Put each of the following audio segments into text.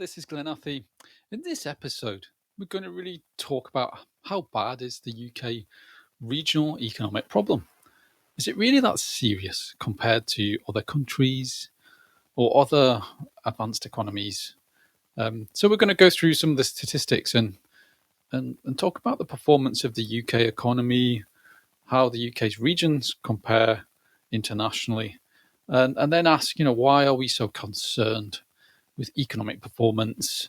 this is Glenn Athey. In this episode, we're going to really talk about how bad is the UK regional economic problem. Is it really that serious compared to other countries or other advanced economies? So we're going to go through some of the statistics and talk about the performance of the UK economy, how the UK's regions compare internationally, and then ask, why are we so concerned with economic performance,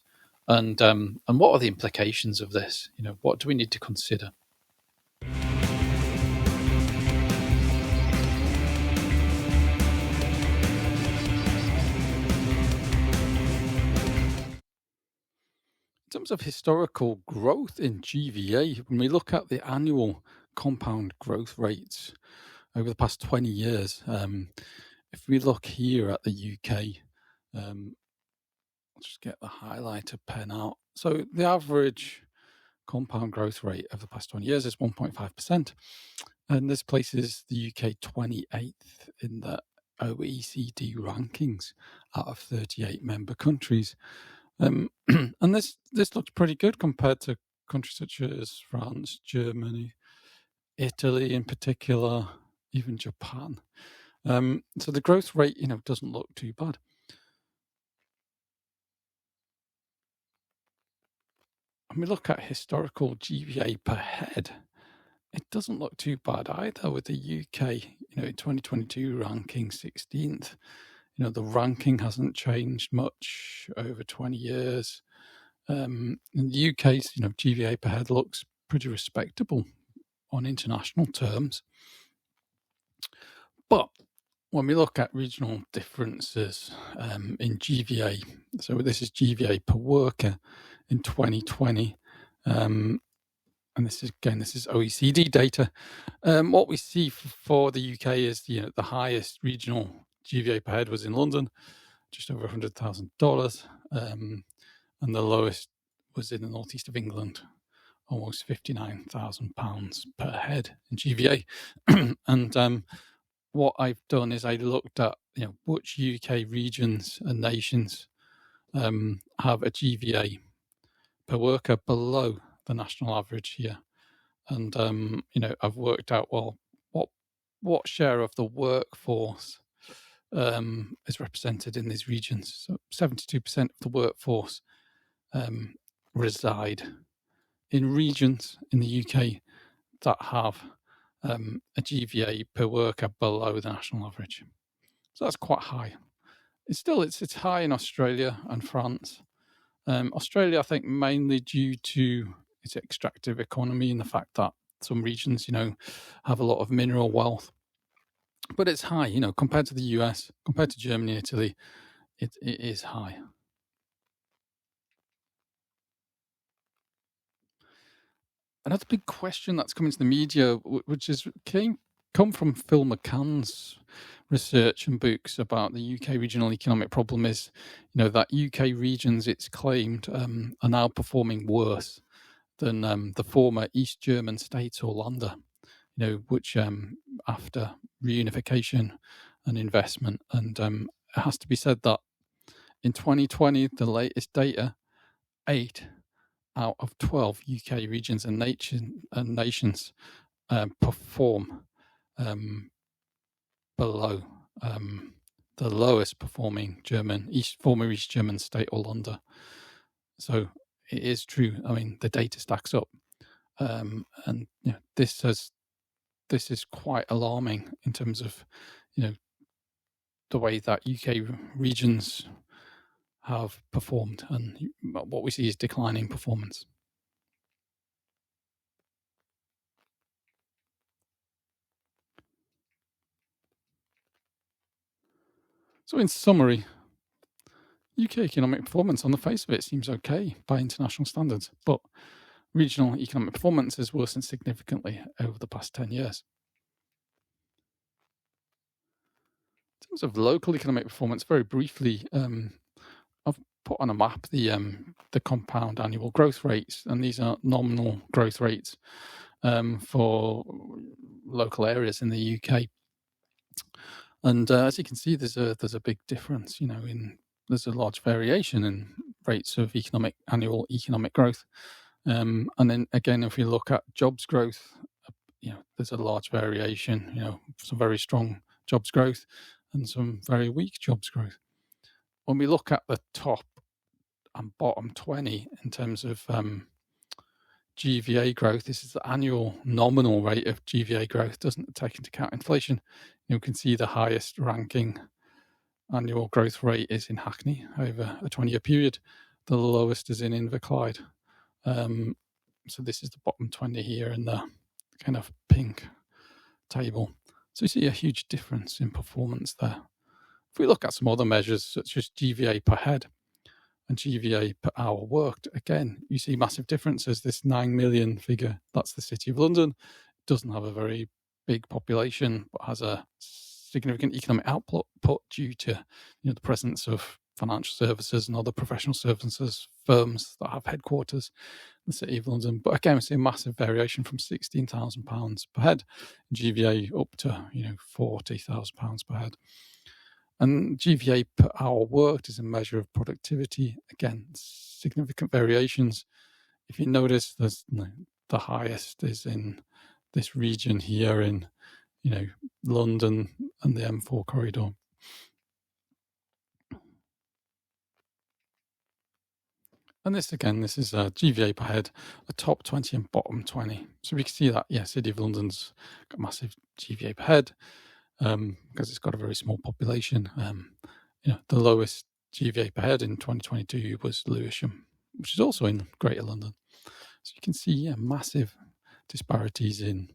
and what are the implications of this? What do we need to consider? In terms of historical growth in GVA, when we look at the annual compound growth rates over the past 20 years, if we look here at the UK, I'll just get the highlighter pen out. So the average compound growth rate of the past 20 years is 1.5%. And this places the UK 28th in the OECD rankings out of 38 member countries. And this looks pretty good compared to countries such as France, Germany, Italy in particular, even Japan. So the growth rate, doesn't look too bad. When we look at historical GVA per head, it doesn't look too bad either, with the UK, in 2022 ranking 16th. The ranking hasn't changed much over 20 years. In the UK's, GVA per head looks pretty respectable on international terms. But when we look at regional differences in GVA, so this is GVA per worker in 2020, and this is OECD data. What we see for the UK is, the highest regional GVA per head was in London, just over $100,000, and the lowest was in the northeast of England, almost £59,000 per head in GVA. And what I've done is I looked at which UK regions and nations have a GVA per worker below the national average here, and I've worked out what share of the workforce is represented in these regions. So 72% of the workforce reside in regions in the UK that have a GVA per worker below the national average. So that's quite high. It's high in Australia and France. Australia, I think, mainly due to its extractive economy and the fact that some regions, have a lot of mineral wealth. But it's high, compared to the US, compared to Germany, Italy, it is high. Another big question that's come into the media, which is come from Phil McCann's research and books about the UK regional economic problem, is that UK regions, it's claimed, are now performing worse than the former East German states or Länder, which after reunification and investment. And it has to be said that in 2020, the latest data, 8 out of 12 UK regions and nations perform below the lowest performing former East German state or Länder. So it is true. I mean, the data stacks up, and this is quite alarming in terms of the way that UK regions have performed, and what we see is declining performance. So in summary, UK economic performance on the face of it seems okay by international standards, but regional economic performance has worsened significantly over the past 10 years. In terms of local economic performance, very briefly, I've put on a map the compound annual growth rates, and these are nominal growth rates for local areas in the UK. And as you can see, there's a big difference. There's a large variation in rates of annual economic growth. And then again, if we look at jobs growth, there's a large variation, some very strong jobs growth and some very weak jobs growth. When we look at the top and bottom 20 in terms of GVA growth, this is the annual nominal rate of GVA growth, doesn't take into account inflation. You can see the highest ranking annual growth rate is in Hackney over a 20-year period. The lowest is in Inverclyde. So this is the bottom 20 here in the kind of pink table. So you see a huge difference in performance there. If we look at some other measures such as GVA per head and GVA per hour worked, again, you see massive differences. This 9 million figure, that's the City of London, doesn't have a very big population, but has a significant economic output due to the presence of financial services and other professional services firms that have headquarters in the City of London. But again, we see a massive variation from £16,000 per head, GVA up to £40,000 per head. And GVA per hour worked is a measure of productivity. Again, significant variations. If you notice, there's the highest is in this region here in London and the M4 corridor. And this is GVA per head, a top 20 and bottom 20. So we can see that, City of London's got massive GVA per head because it's got a very small population. The lowest GVA per head in 2022 was Lewisham, which is also in Greater London. So you can see massive disparities in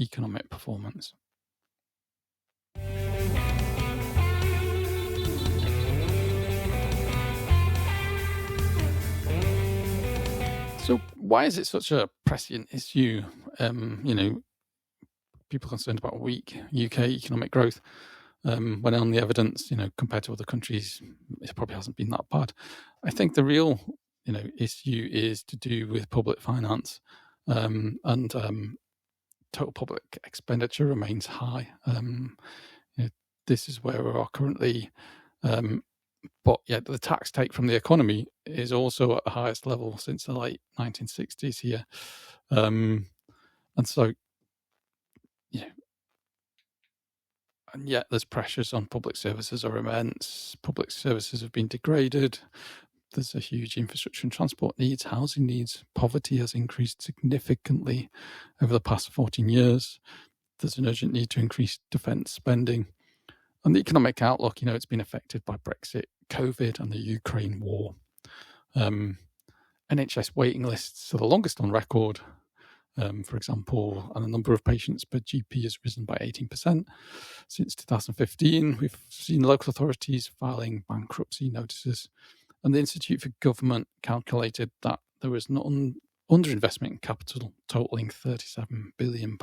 economic performance. So why is it such a prescient issue? People concerned about weak UK economic growth, when on the evidence, compared to other countries, it probably hasn't been that bad. I think the real, issue is to do with public finance, and total public expenditure remains high. This is where we are currently. But the tax take from the economy is also at the highest level since the late 1960s here. And so, and yet there's pressures on public services are immense. Public services have been degraded. There's a huge infrastructure and transport needs, housing needs. Poverty has increased significantly over the past 14 years. There's an urgent need to increase defence spending. And the economic outlook, it's been affected by Brexit, COVID, and the Ukraine war. NHS waiting lists are the longest on record, for example, and the number of patients per GP has risen by 18% since 2015. We've seen local authorities filing bankruptcy notices, and the Institute for Government calculated that there was an underinvestment in capital totaling £37 billion.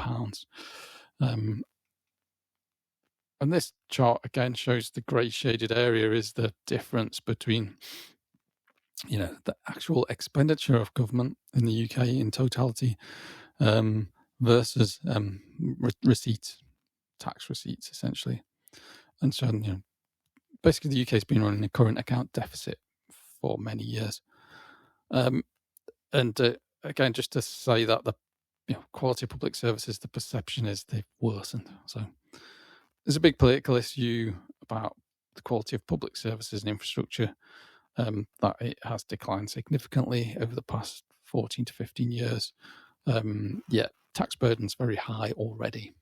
And this chart again shows the grey shaded area is the difference between, the actual expenditure of government in the UK in totality versus receipts, tax receipts essentially. And so, basically the UK has been running a current account deficit for many years. And again, just to say that the quality of public services, the perception is they've worsened. So there's a big political issue about the quality of public services and infrastructure, that it has declined significantly over the past 14 to 15 years. Yet tax burden's very high already.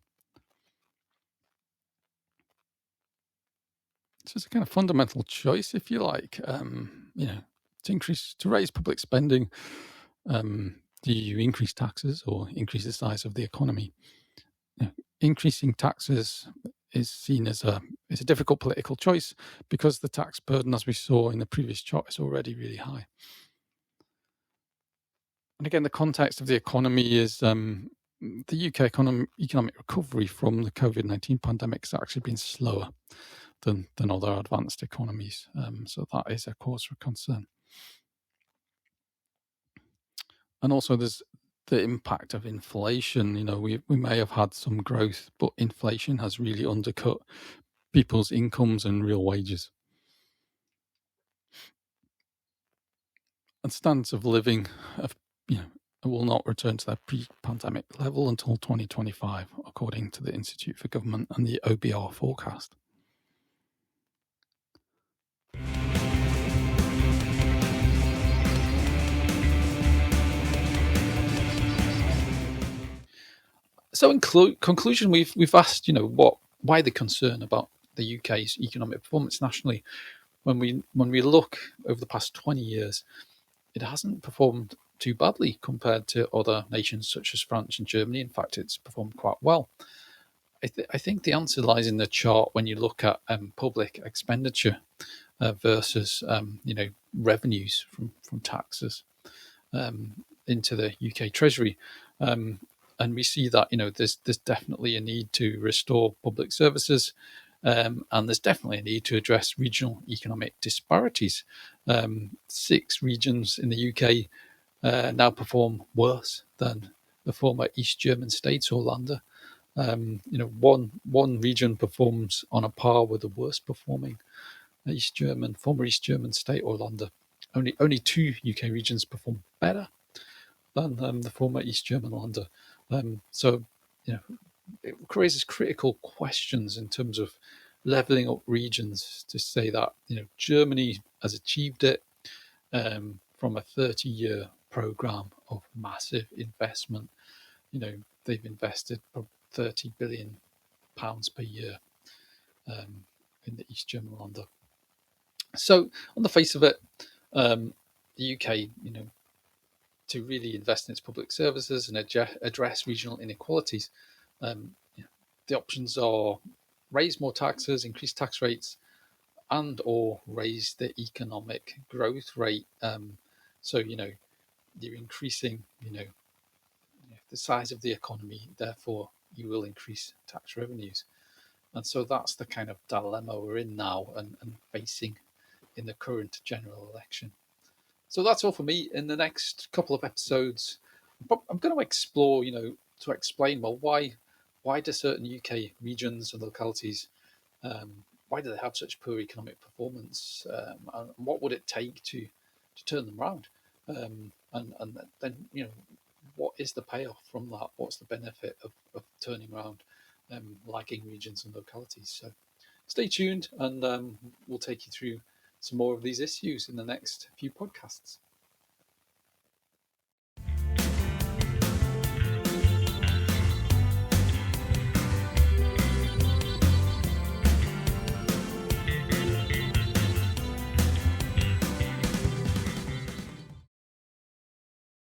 So it's a kind of fundamental choice, if you like, to raise public spending. Do you increase taxes or increase the size of the economy? Increasing taxes is seen as a difficult political choice because the tax burden, as we saw in the previous chart, is already really high. And again, the context of the economy is the UK economic recovery from the COVID-19 pandemic has actually been slower than other advanced economies. So that is a cause for concern. And also there's the impact of inflation. We may have had some growth, but inflation has really undercut people's incomes and real wages. and standards of living have, will not return to their pre-pandemic level until 2025, according to the Institute for Government and the OBR forecast. So, in conclusion, we've asked, why the concern about the UK's economic performance nationally. When we look over the past 20 years, it hasn't performed too badly compared to other nations such as France and Germany. In fact, it's performed quite well. I think the answer lies in the chart when you look at public expenditure versus revenues from taxes into the UK Treasury. And we see that there's definitely a need to restore public services, and there's definitely a need to address regional economic disparities. 6 regions in the UK now perform worse than the former East German states or Länder. One region performs on a par with the worst performing former East German state or Länder. Only 2 UK regions perform better than the former East German Länder. So, it raises critical questions in terms of leveling up regions to say that Germany has achieved it from a 30-year program of massive investment. They've invested £30 billion per year in the East German Länder. So, on the face of it, the UK, to really invest in its public services and address regional inequalities, the options are raise more taxes, increase tax rates, and or raise the economic growth rate. So you're increasing the size of the economy, therefore you will increase tax revenues. And so that's the kind of dilemma we're in now and facing in the current general election. So that's all for me. In the next couple of episodes, I'm going to explore, to explain, well, why do certain UK regions and localities, why do they have such poor economic performance? And what would it take to turn them around? And then, what is the payoff from that? What's the benefit of turning around lagging regions and localities? So stay tuned, and we'll take you through some more of these issues in the next few podcasts.